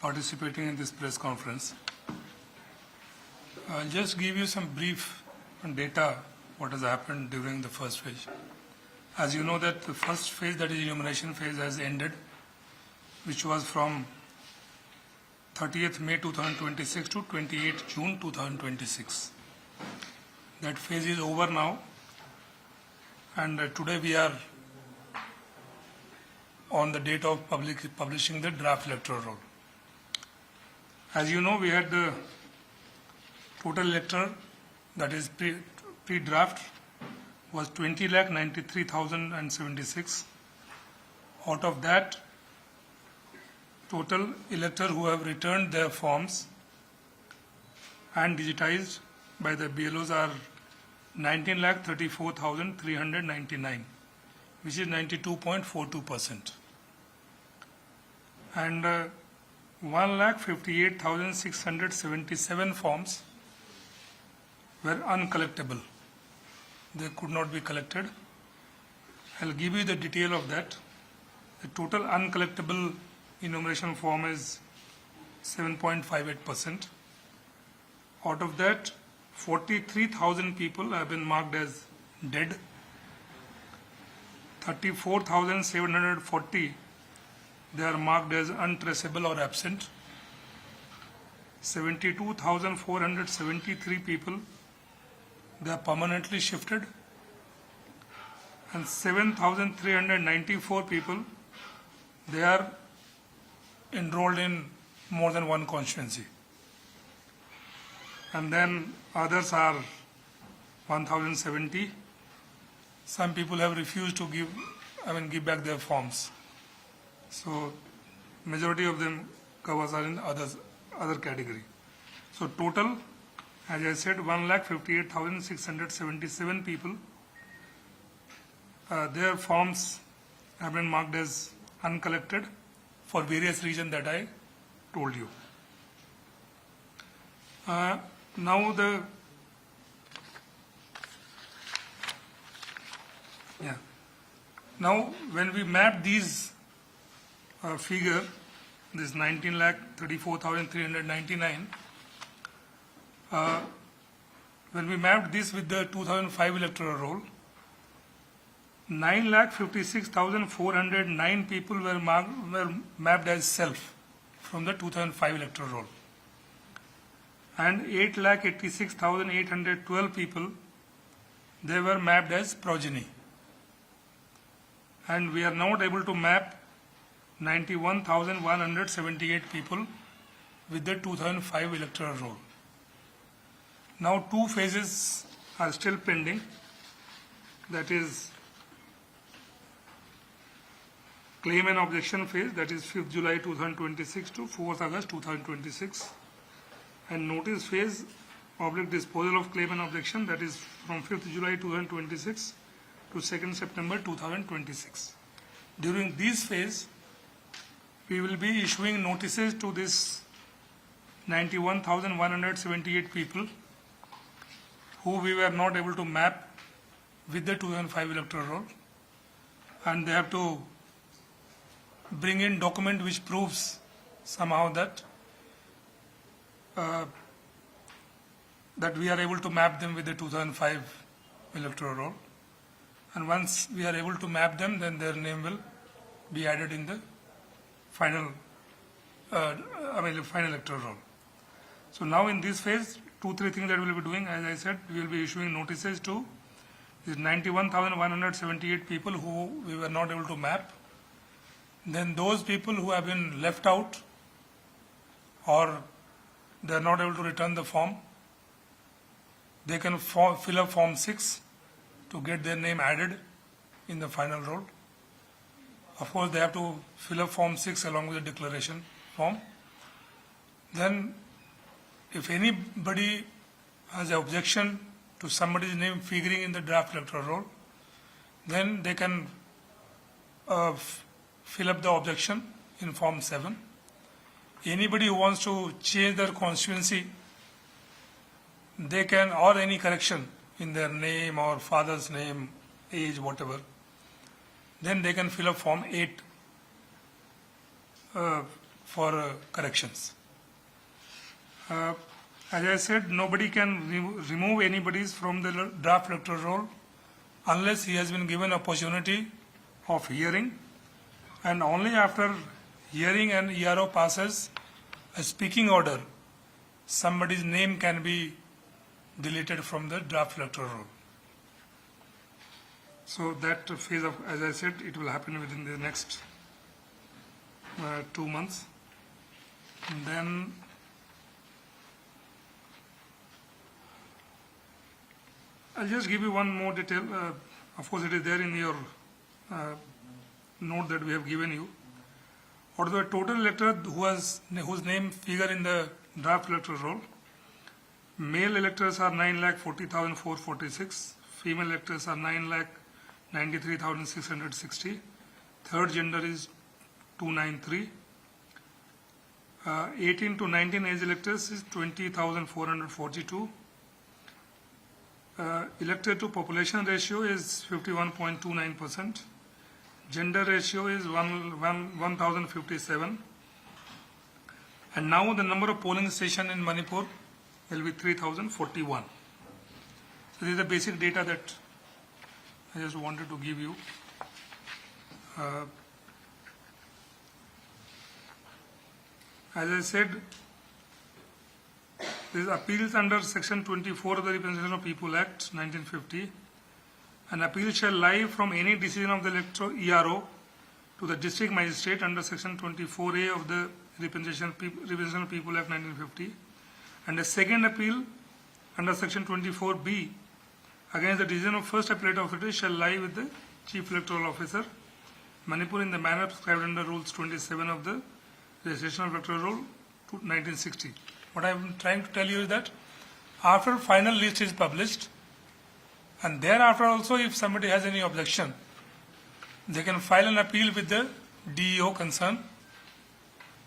participating in this press conference. I'll just give you some brief data what has happened during the first phase. As you know that the first phase, that is enumeration phase, has ended, which was from 30th May 2026 to 28th June 2026. That phase is over now, and today we are on the date of publishing the draft electoral roll. As you know, we had the total electoral, that is pre-draft, was 20,93,076. Out of that, total electors who have returned their forms and digitized by the BLOs are 19,34,399, which is 92.42%. And 1,58,677 forms were uncollectible. They could not be collected. I'll give you the detail of that. The total uncollectible enumeration form is 7.58%. Out of that, 43,000 people have been marked as dead. 34,740 they are marked as untraceable or absent. 72,473 people they are permanently shifted, and 7,394 people they are enrolled in more than one constituency. And then others are 1,070. Some people have refused to give back their forms. So majority of them covers are in other category. So total, as I said, 1,58,677 people. Their forms have been marked as uncollected for various reasons that I told you. Now when we map these figure, this 19,34,399, when we mapped this with the 2005 electoral roll, 9,56,409 people were mapped as self from the 2005 electoral roll, and 8,86,812 people they were mapped as progeny, and we are not able to map 91,178 people with the 2005 electoral roll. Now two phases are still pending, that is claim and objection phase, that is 5th July 2026 to 4th August 2026, and notice phase / disposal of claim and objection, that is from 5th July 2026 to 2nd September 2026. During this phase, we will be issuing notices to this 91,178 people who we were not able to map with the 2005 electoral roll, and they have to bring in document which proves somehow that that we are able to map them with the 2005 electoral roll. And once we are able to map them, then their name will be added in the final electoral roll. So now in this phase, 2-3 things that we will be doing. As I said, we will be issuing notices to these 91,178 people who we were not able to map. Then those people who have been left out or they are not able to return the form, they can fill up Form 6 to get their name added in the final roll. Of course, they have to fill up Form 6 along with the declaration form. Then, if anybody has an objection to somebody's name figuring in the draft electoral roll, then they can fill up the objection in Form 7. Anybody who wants to change their constituency, they can, or any correction in their name or father's name, age, whatever, then they can fill up Form 8 for corrections. As I said, nobody can remove anybody's from the draft electoral roll unless he has been given opportunity of hearing, and only after hearing and ERO passes a speaking order, somebody's name can be deleted from the draft electoral roll. So that phase of, as I said, it will happen within the next 2 months. And then I'll just give you one more detail. Of course, it is there in your note that we have given you. Out of the total electorate whose name figure in the draft electoral roll, male electors are 9,40,446, female electors are 9,93,660, third gender is 293, 18 to 19 age electors is 20,442. Elected to population ratio is 51.29%. Gender ratio is 1,057. And now the number of polling stations in Manipur will be 3,041. So this is the basic data that I just wanted to give you. As I said, there is appeals under Section 24 of the Representation of People Act 1950. An appeal shall lie from any decision of the ERO to the district magistrate under Section 24A of the Representation of People Act 1950. And a second appeal under Section 24B against the decision of first appellate authority shall lie with the Chief Electoral Officer, Manipur, in the manner prescribed under Rules 27 of the Registration of Electoral Roll 1960. What I am trying to tell you is that after final list is published, and thereafter also if somebody has any objection, they can file an appeal with the DEO concerned,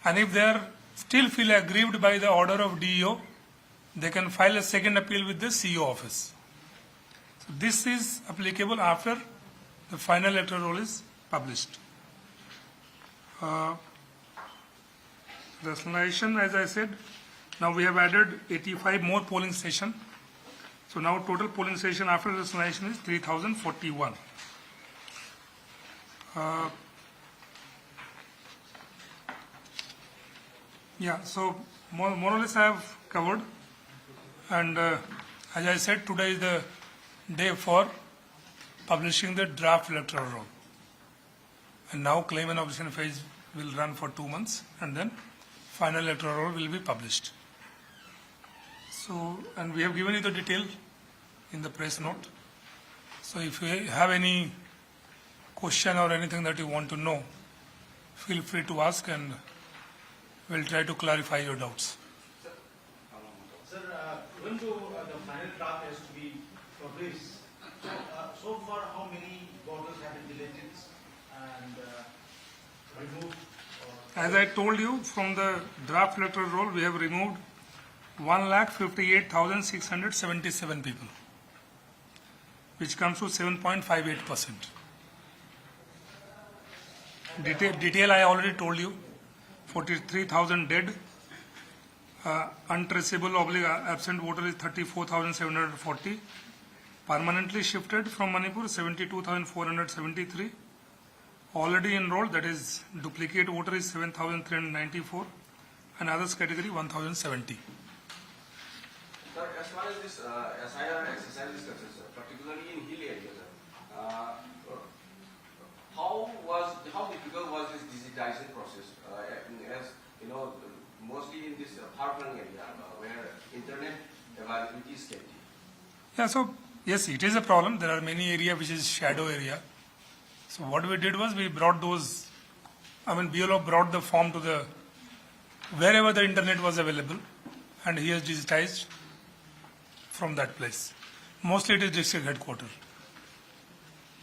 and if they are still feel aggrieved by the order of DEO, they can file a second appeal with the CEO office. So this is applicable after the final electoral roll is published. Rationalization, as I said, now we have added 85 more polling stations. So now total polling station after rationalization is 3,041. Yeah, so more or less I have covered. And as I said, today is the day for publishing the draft electoral roll. And now claim and objection phase will run for 2 months, and then final electoral roll will be published. So, and we have given you the detail in the press note. So if you have any question or anything that you want to know, feel free to ask and we'll try to clarify your doubts. Sir, even though the final draft has to be published, so far how many voters have been deleted and removed? As I told you, from the draft electoral roll, we have removed 1,58,677 people, which comes to 7.58%. Detail I already told you, 43,000 dead, untraceable absent voter is 34,740, permanently shifted from Manipur 72,473, already enrolled, that is duplicate voter is 7,394, and others category 1,070. Sir, as far as this SIR exercise is concerned, sir, particularly in hill areas, how difficult was this digitization process? As you know, mostly in this far-flung area where internet availability is scanty. Yeah, so yes, it is a problem. There are many areas which is shadow area. So what we did was we brought those, BLO brought the form to the, wherever the internet was available, and he has digitized from that place. Mostly it is district headquarters.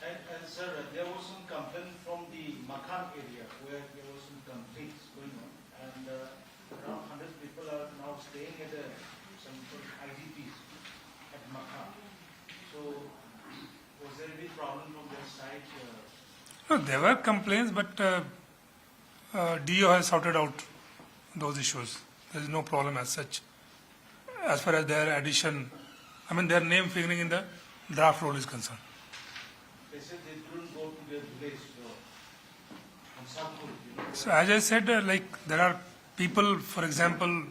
And sir, there was some complaint from the Makhan area where there was some complaints going on, and around 100 people are now staying at some IDPs at Makhan. So was there any problem from their side? No, there were complaints, but DO has sorted out those issues. There is no problem as such. As far as their addition, I mean their name figuring in the draft roll is concerned. They said they couldn't go to their village, so, on Sampur, So as I said, like there are people, for example,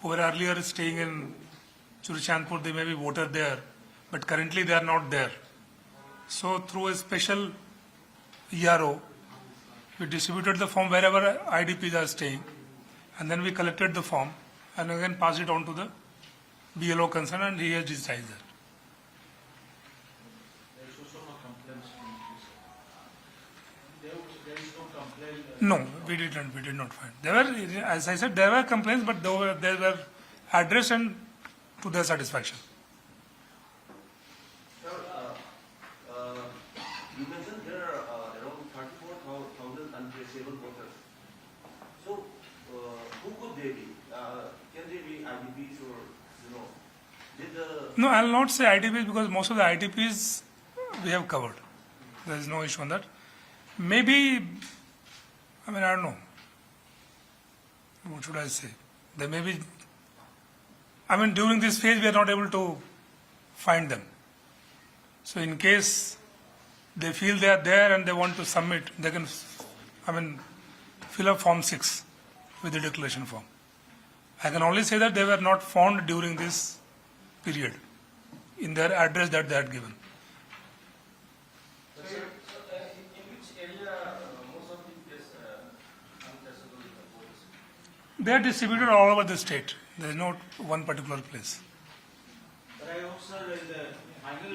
who were earlier staying in Churachandpur, they may be voted there, but currently they are not there. So through a special ERO, we distributed the form wherever IDPs are staying, and then we collected the form and again passed it on to the BLO concerned, and he has digitized that. there is also no complaints from this. There is no complaint. No, we did not find. There were, as I said, there were complaints, but they were addressed and to their satisfaction. Sir, you mentioned there are around 34,000 untraceable voters. So, who could they be? Can they be IDPs or, did the... No, I will not say IDPs because most of the IDPs we have covered. There is no issue on that. Maybe, I don't know. What should I say? There may be, during this phase we are not able to find them. So in case they feel they are there and they want to submit, they can, fill up Form 6 with the declaration form. I can only say that they were not found during this period in their address that they had given. In which area most of these untraceable voters? They are distributed all over the state. There is not one particular place. But I hope, sir, in the final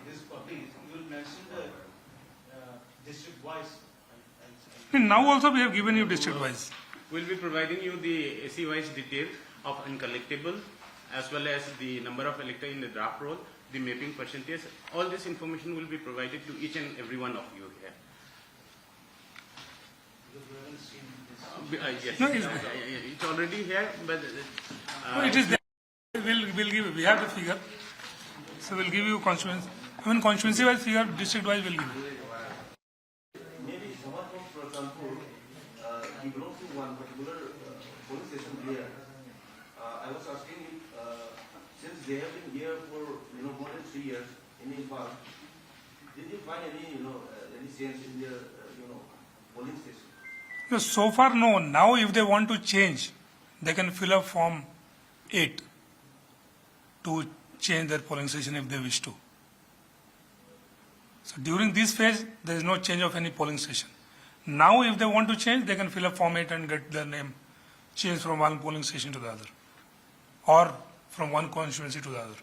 this public, you will mention the district-wise. Now also we have given you district-wise. We'll be providing you the SE-wise detail of uncollectible as well as the number of electors in the draft roll, the mapping percentage. All this information will be provided to each and every one of you here. Because we haven't seen this. Yes, No, it's already here, but No, it is there. We'll give. We have the figure, so we'll give you constituency. Constituency-wise figure, district-wise we'll give you. Maybe someone from, for example, he belongs to one particular police station here. I was asking him, since they have been here for more than 3 years in Nepal, did you find any change in their polling station? No, so far no. Now if they want to change, they can fill up Form 8 to change their polling station if they wish to. So during this phase, there is no change of any polling station. Now if they want to change, they can fill up Form 8 and get their name changed from one polling station to the other, or from one constituency to the other.